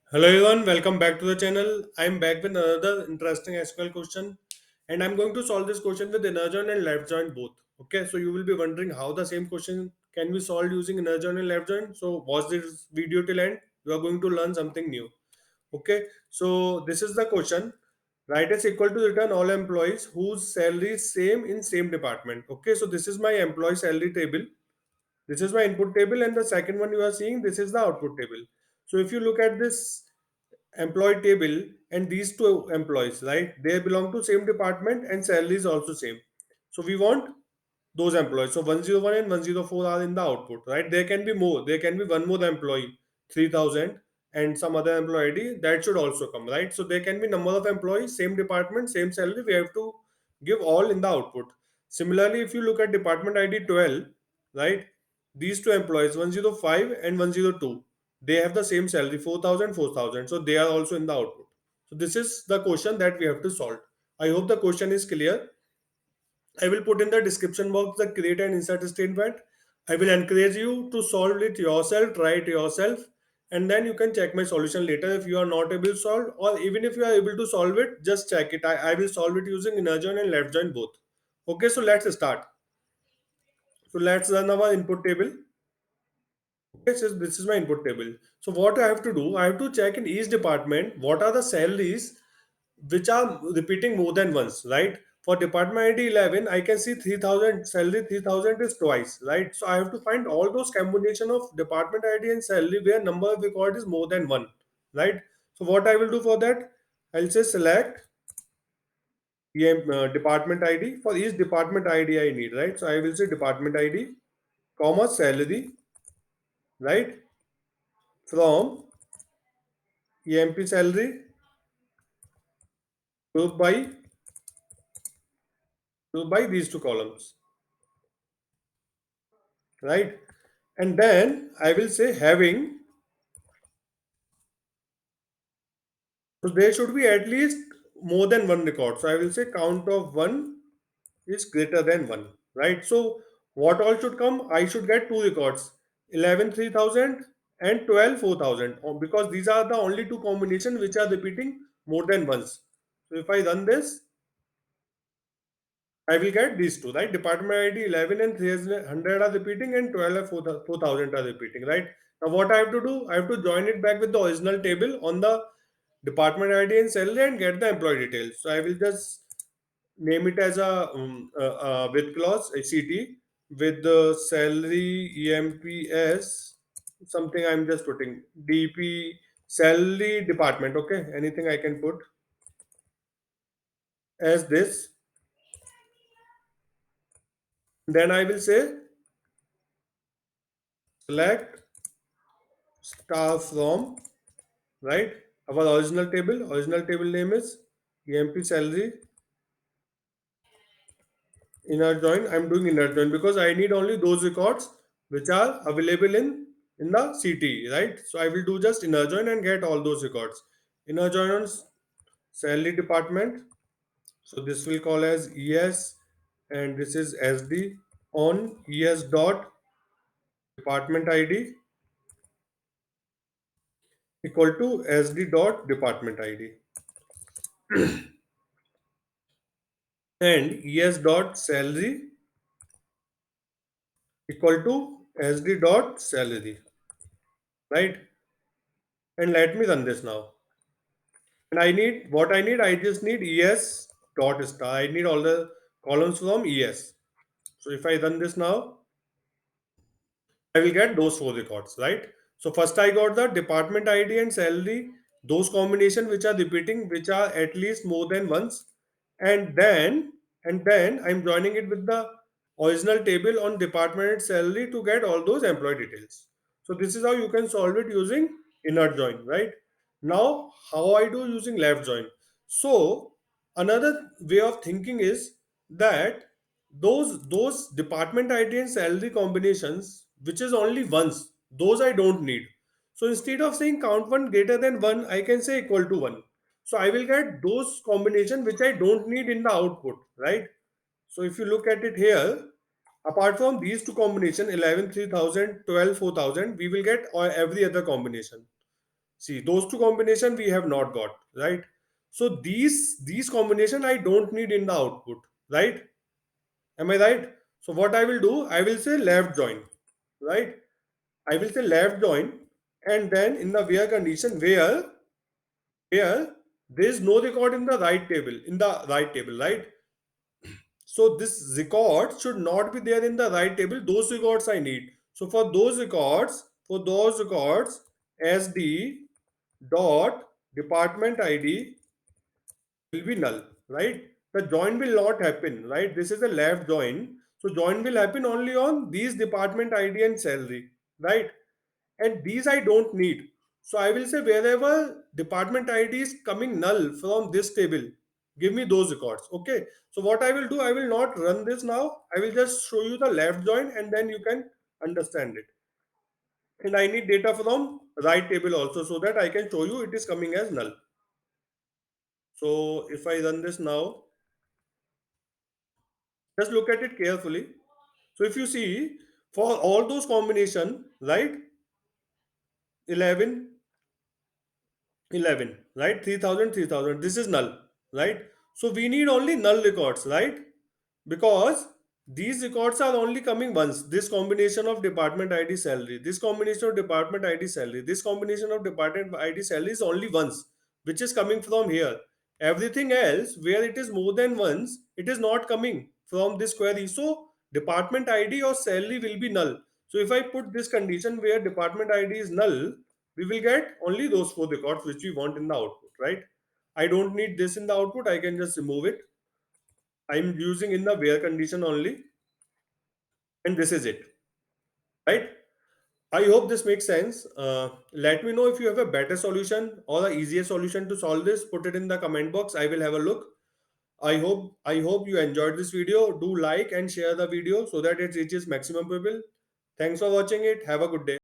Hello everyone, welcome back to the channel. I'm back with another interesting SQL question, and I'm going to solve this question with inner join and left join both. Okay, so you will be wondering how the same question can be solved using inner join and left join. So watch this video till end. You are going to learn something new. Okay, so this is the question. Write a SQL to return all employees whose salary is same in same department. Okay, so this is my employee salary table. This is my input table, and the second one you are seeing, this is the output table. So if you look at this employee table and these two employees, right, they belong to same department and salary is also same. So we want those employees. So 101 and 104 are in the output, right? There can be more. There can be one more employee, 3000, and some other employee ID that should also come, right? So there can be number of employees, same department, same salary. We have to give all in the output. Similarly, if you look at department ID 12, right? These two employees, 105 and 102, they have the same salary, 4000, 4000. So they are also in the output. So this is the question that we have to solve. I hope the question is clear. I will put in the description box the create and insert statement. I will encourage you to solve it yourself, try it yourself, and then you can check my solution later if you are not able to solve, or even if you are able to solve it, just check it. I will solve it using inner join and left join both. Okay, so let's start. So let's run our input table. Okay, so this is my input table. So what I have to do, I have to check in each department what are the salaries which are repeating more than once, right? For department ID 11, I can see 3000 salary, 3000 is twice, right? So I have to find all those combination of department ID and salary where number of record is more than one, right? So what I will do for that, I'll say select department ID. For each department ID I need, right? So I will say department ID, comma salary, right? From EMP salary group by these two columns, right? And then I will say having, so there should be at least more than one record. So I will say count of one is greater than one, right? So what all should come? I should get two records, 11 3000 and 12 4000, because these are the only two combinations which are repeating more than once. So if I run this, I will get these two, right? Department ID 11 and 300 are repeating and 12 and 4000 are repeating, right? Now what I have to do, I have to join it back with the original table on the department ID and salary and get the employee details. So I will just name it as a with clause ACT with the salary EMPS, something I'm just putting DP salary department. Okay, anything I can put as this. Then I will say select star from, right, our original table name is EMP salary inner join. I'm doing inner join because I need only those records which are available in the CT, right? So I will do just inner join and get all those records. Inner join on salary department, so this will call as ES, and this is SD on ES dot department ID equal to SD dot department ID, and ES dot salary equal to SD dot salary, right? And let me run this now. And I need what I need. I just need ES dot star. I need all the columns from ES. So if I run this now, I will get those four records, right? So first I got the department ID and salary, those combination which are repeating, which are at least more than once, and then I'm joining it with the original table on department and salary to get all those employee details. So this is how you can solve it using inner join, right? Now how I do using left join. So another way of thinking is that those department ID and salary combinations which is only once, those I don't need. So instead of saying count one greater than one, I can say equal to one. So I will get those combination which I don't need in the output, right? So if you look at it here, apart from these two combination 11 3000, 12 4000, we will get every other combination. See, those two combination we have not got, right? So these combination I don't need in the output, right? Am I right? So what I will do, I will say left join, right? I will say left join, and then in the where condition, where there is no record in the right table, right? So this record should not be there in the right table. Those records I need. So for those records, SD dot department ID will be null, right? The join will not happen, right? This is a left join. So join will happen only on these department ID and salary, right? And these I don't need. So I will say wherever department ID is coming null from this table, give me those records. Okay. So what I will do, I will not run this now. I will just show you the left join and then you can understand it. And I need data from right table also so that I can show you it is coming as null. So if I run this now, just look at it carefully. So if you see for all those combination, right? 11, 11, right? 3000, 3000. This is null, right? So we need only null records, right? Because these records are only coming once. This combination of department ID salary, this combination of department ID salary, this combination of department ID salary is only once, which is coming from here. Everything else, where it is more than once, it is not coming from this query. So department ID or salary will be null. So if I put this condition where department ID is null, we will get only those four records which we want in the output, right? I don't need this in the output. I can just remove it. I'm using in the where condition only, and this is it, right? I hope this makes sense. Let me know if you have a better solution or an easier solution to solve this. Put it in the comment box. I will have a look. I hope you enjoyed this video. Do like and share the video so that it reaches maximum people. Thanks for watching it. Have a good day.